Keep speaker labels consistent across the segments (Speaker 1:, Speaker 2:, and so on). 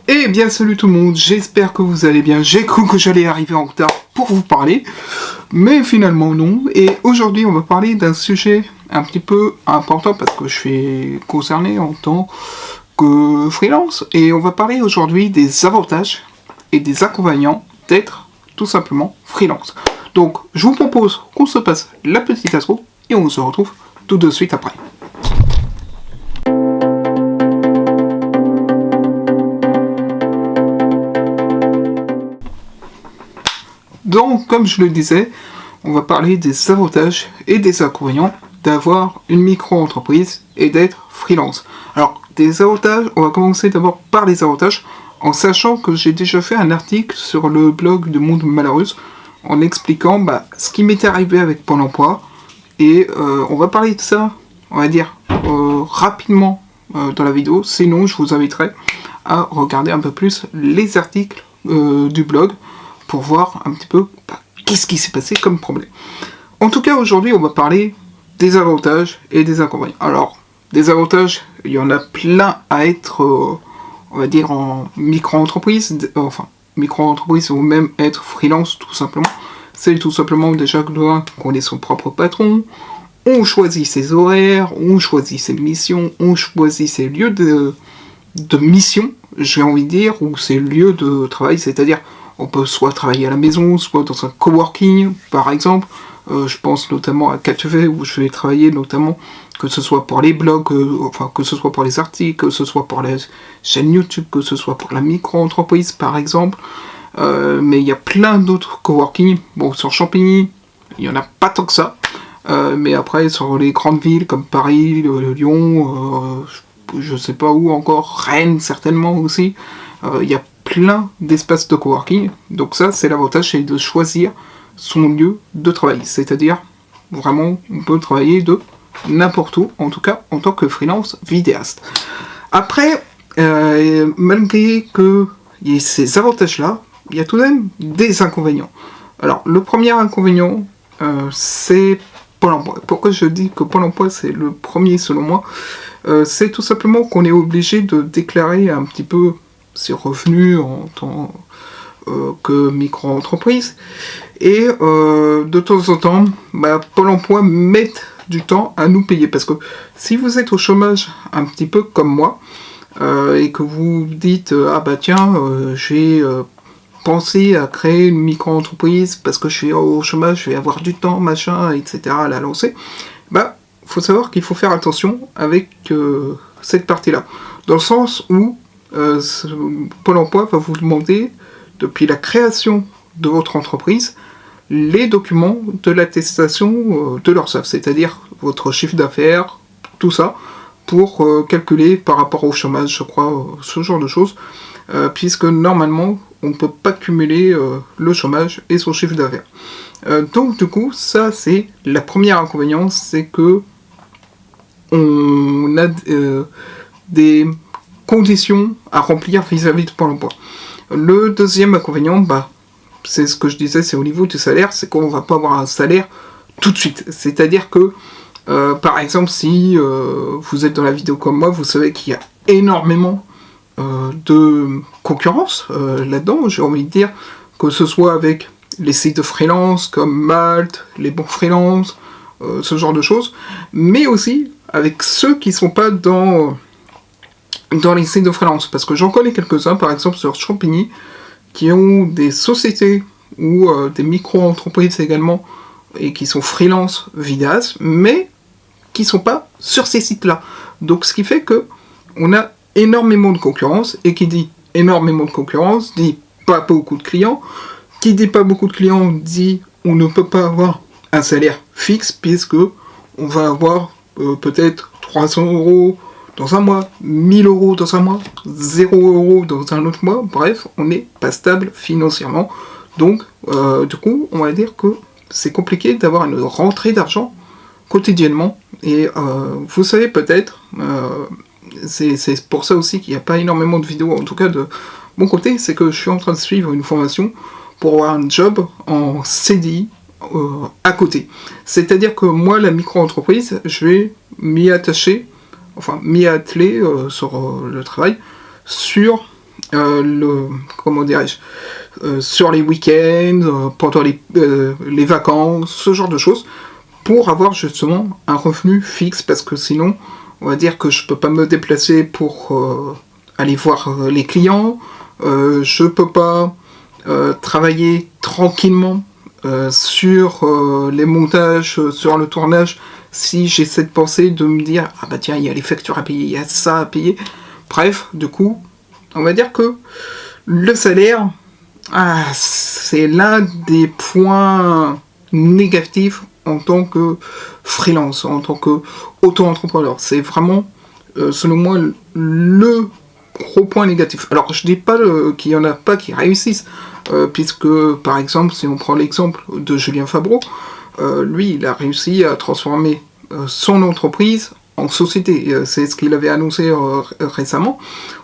Speaker 1: Eh bien salut tout le monde, j'espère que vous allez bien. J'ai cru que j'allais arriver en retard pour vous parler, mais finalement non. Et aujourd'hui on va parler d'un sujet un petit peu important parce que je suis concerné en tant que freelance. Et on va parler aujourd'hui des avantages et des inconvénients d'être tout simplement freelance. Donc je vous propose qu'on se passe la petite intro et on se retrouve tout de suite après. Donc, comme je le disais, on va parler des avantages et des inconvénients d'avoir une micro-entreprise et d'être freelance. Alors, des avantages, on va commencer d'abord par les avantages, en sachant que j'ai déjà fait un article sur le blog de Monde Malheureuse, en expliquant ce qui m'était arrivé avec Pôle emploi, et on va parler de ça, on va dire, rapidement dans la vidéo, sinon je vous inviterai à regarder un peu plus les articles du blog, pour voir un petit peu qu'est-ce qui s'est passé comme problème. En tout cas, aujourd'hui, on va parler des avantages et des inconvénients. Alors, des avantages, il y en a plein à être, on va dire, en micro-entreprise, enfin, micro-entreprise ou même être freelance, tout simplement. C'est tout simplement déjà qu'on est son propre patron, on choisit ses horaires, on choisit ses missions, on choisit ses lieux de mission, j'ai envie de dire, ou ses lieux de travail, c'est-à-dire on peut soit travailler à la maison, soit dans un coworking, par exemple. Je pense notamment à KTV, où je vais travailler notamment, que ce soit pour les blogs, que ce soit pour les articles, que ce soit pour les chaînes YouTube, que ce soit pour la micro-entreprise, par exemple. Mais il y a plein d'autres coworking. Bon, sur Champigny, il n'y en a pas tant que ça. Mais après, sur les grandes villes comme Paris, Lyon, je sais pas où encore, Rennes certainement aussi, il y a plein d'espaces de coworking, donc ça c'est l'avantage, c'est de choisir son lieu de travail, c'est-à-dire vraiment on peut travailler de n'importe où, en tout cas en tant que freelance vidéaste. Après, malgré que y ait ces avantages-là, il y a tout de même des inconvénients. Alors le premier inconvénient, c'est Pôle emploi. Pourquoi je dis que Pôle emploi c'est le premier selon moi, c'est tout simplement qu'on est obligé de déclarer un petit peu ses revenus en tant que micro-entreprise. Et de temps en temps, Pôle emploi met du temps à nous payer. Parce que si vous êtes au chômage un petit peu comme moi, et que vous dites j'ai pensé à créer une micro-entreprise parce que je suis au chômage, je vais avoir du temps, machin, etc. à la lancer, faut savoir qu'il faut faire attention avec cette partie-là. Dans le sens où Pôle emploi va vous demander, depuis la création de votre entreprise, les documents de l'attestation de l'URSSAF, c'est-à-dire votre chiffre d'affaires, tout ça, pour calculer par rapport au chômage, je crois, ce genre de choses, puisque normalement, on ne peut pas cumuler le chômage et son chiffre d'affaires. Donc du coup, ça c'est la première inconvénient, c'est que on a des conditions à remplir vis-à-vis de Pôle emploi. Le deuxième inconvénient, c'est ce que je disais, c'est au niveau du salaire, c'est qu'on va pas avoir un salaire tout de suite. C'est-à-dire que, par exemple, si vous êtes dans la vidéo comme moi, vous savez qu'il y a énormément de concurrence là-dedans, j'ai envie de dire, que ce soit avec les sites de freelance comme Malte, les bons freelance, ce genre de choses, mais aussi avec ceux qui sont pas dans les sites de freelance, parce que j'en connais quelques-uns, par exemple sur Champigny, qui ont des sociétés ou des micro-entreprises également, et qui sont freelance vidéastes, mais qui sont pas sur ces sites-là. Donc ce qui fait que on a énormément de concurrence, et qui dit énormément de concurrence, dit pas beaucoup de clients, qui dit pas beaucoup de clients, dit on ne peut pas avoir un salaire fixe, puisque on va avoir peut-être 300 € dans un mois, 1000 € dans un mois, 0 € dans un autre mois, bref, on n'est pas stable financièrement. Donc, du coup, on va dire que c'est compliqué d'avoir une rentrée d'argent quotidiennement. Et vous savez peut-être, c'est pour ça aussi qu'il n'y a pas énormément de vidéos, en tout cas de mon côté, c'est que je suis en train de suivre une formation pour avoir un job en CDI à côté. C'est-à-dire que moi, la micro-entreprise, je vais m'y atteler sur le travail, sur comment dirais-je, sur les week-ends, pendant les vacances, ce genre de choses, pour avoir justement un revenu fixe, parce que sinon, on va dire que je peux pas me déplacer pour aller voir les clients, je peux pas travailler tranquillement sur les montages, sur le tournage, si j'ai cette pensée de me dire ah bah tiens, il y a les factures à payer, il y a ça à payer. Bref, du coup, on va dire que le salaire, c'est l'un des points négatifs en tant que freelance, en tant que auto-entrepreneur. C'est vraiment, selon moi, le gros point négatif. Alors, je dis pas qu'il y en a pas qui réussissent, puisque, par exemple, si on prend l'exemple de Julien Fabreau, lui, il a réussi à transformer son entreprise en société. C'est ce qu'il avait annoncé récemment.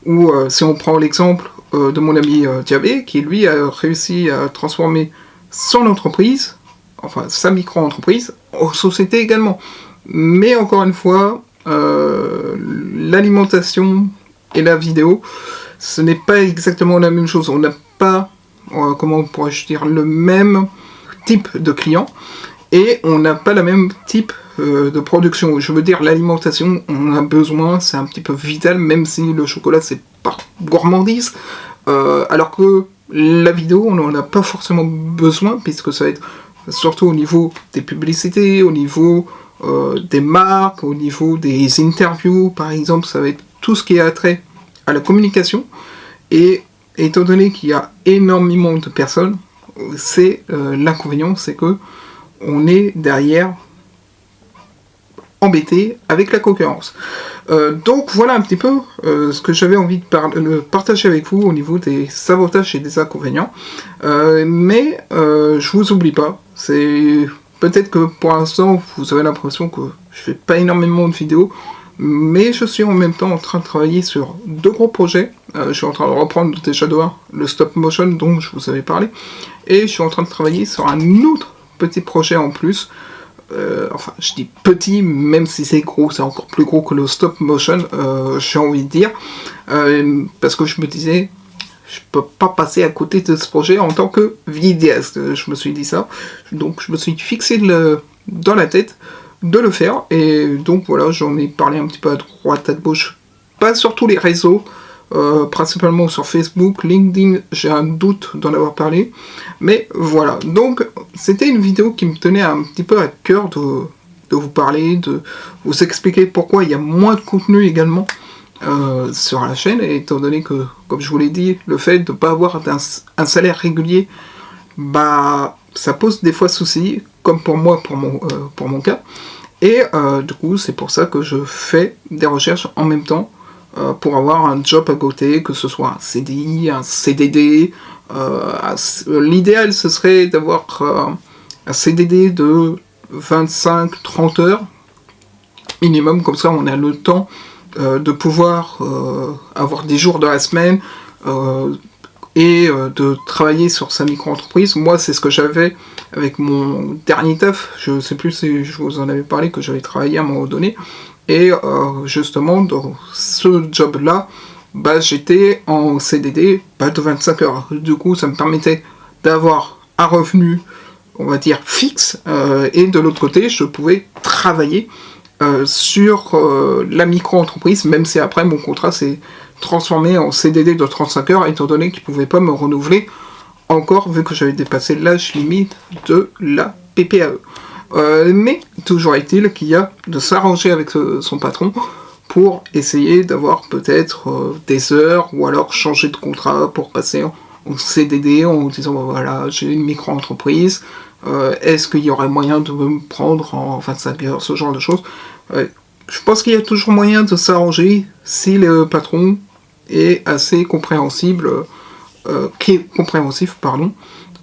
Speaker 1: Ou si on prend l'exemple de mon ami Diabé, qui lui a réussi à transformer son entreprise, enfin sa micro-entreprise, en société également. Mais encore une fois, l'alimentation et la vidéo, ce n'est pas exactement la même chose. On n'a pas, comment pourrais-je dire, le même type de client et on n'a pas le même type de production. Je veux dire, l'alimentation, on a besoin, c'est un petit peu vital, même si le chocolat c'est par gourmandise, alors que la vidéo, on n'en a pas forcément besoin, puisque ça va être surtout au niveau des publicités, au niveau des marques, au niveau des interviews, par exemple, ça va être tout ce qui est attrait à la communication, et étant donné qu'il y a énormément de personnes, c'est l'inconvénient, c'est que on est derrière embêté avec la concurrence. Donc voilà un petit peu ce que j'avais envie de partager avec vous au niveau des avantages et des inconvénients. Mais je vous oublie pas, c'est peut-être que pour l'instant vous avez l'impression que je fais pas énormément de vidéos, mais je suis en même temps en train de travailler sur 2 gros projets. Je suis en train de reprendre déjà le stop motion dont je vous avais parlé, et je suis en train de travailler sur un autre petit projet en plus. Enfin, je dis petit, même si c'est gros, c'est encore plus gros que le stop motion, j'ai envie de dire, parce que je me disais, je peux pas passer à côté de ce projet en tant que vidéaste, je me suis dit ça, donc je me suis fixé dans la tête de le faire, et donc voilà, j'en ai parlé un petit peu à droite, à gauche, pas sur tous les réseaux, principalement sur Facebook, LinkedIn, j'ai un doute d'en avoir parlé, mais voilà, donc c'était une vidéo qui me tenait un petit peu à cœur de vous parler, de vous expliquer pourquoi il y a moins de contenu également sur la chaîne, et étant donné que, comme je vous l'ai dit, le fait de ne pas avoir un salaire régulier, bah ça pose des fois souci, comme pour moi, pour mon cas, et du coup c'est pour ça que je fais des recherches en même temps, pour avoir un job à côté, que ce soit un CDI, un CDD. L'idéal, ce serait d'avoir un CDD de 25-30 heures minimum, comme ça on a le temps de pouvoir avoir des jours de la semaine et de travailler sur sa micro-entreprise. Moi, c'est ce que j'avais avec mon dernier taf. Je sais plus si je vous en avais parlé, que j'avais travaillé à un moment donné. Et justement, dans ce job-là, bah, j'étais en CDD de 25 heures. Du coup, ça me permettait d'avoir un revenu, on va dire, fixe. Et de l'autre côté, je pouvais travailler sur la micro-entreprise, même si après, mon contrat s'est transformé en CDD de 35 heures, étant donné qu'il ne pouvait pas me renouveler encore, vu que j'avais dépassé l'âge limite de la PPAE. Mais toujours est-il qu'il y a de s'arranger avec son patron pour essayer d'avoir peut-être des heures, ou alors changer de contrat pour passer en CDD en disant bah, voilà, j'ai une micro-entreprise, est-ce qu'il y aurait moyen de me prendre en 25 heures, ce genre de choses. Je pense qu'il y a toujours moyen de s'arranger si le patron est assez compréhensif,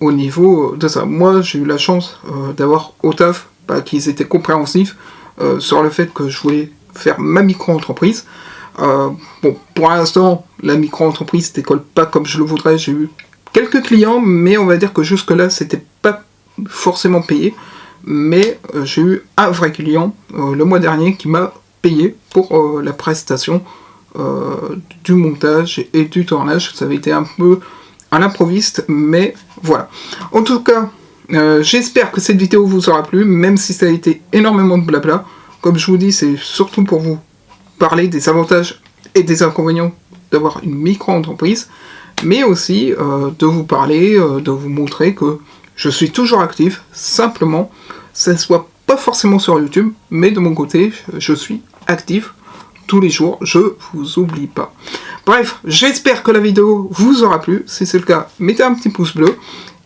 Speaker 1: au niveau de ça. Moi, j'ai eu la chance d'avoir au taf qu'ils étaient compréhensifs sur le fait que je voulais faire ma micro-entreprise. Bon, pour l'instant, la micro-entreprise ne décolle pas comme je le voudrais. J'ai eu quelques clients, mais on va dire que jusque-là, c'était pas forcément payé. Mais j'ai eu un vrai client le mois dernier qui m'a payé pour la prestation du montage et du tournage. Ça avait été un peu à l'improviste, mais voilà. En tout cas, j'espère que cette vidéo vous aura plu, même si ça a été énormément de blabla. Comme je vous dis, c'est surtout pour vous parler des avantages et des inconvénients d'avoir une micro-entreprise, mais aussi de vous parler, de vous montrer que je suis toujours actif, simplement, ça ne soit pas forcément sur YouTube, mais de mon côté, je suis actif tous les jours, je vous oublie pas. Bref, j'espère que la vidéo vous aura plu, si c'est le cas, mettez un petit pouce bleu,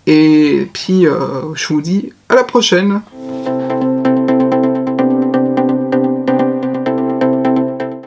Speaker 1: et puis je vous dis à la prochaine.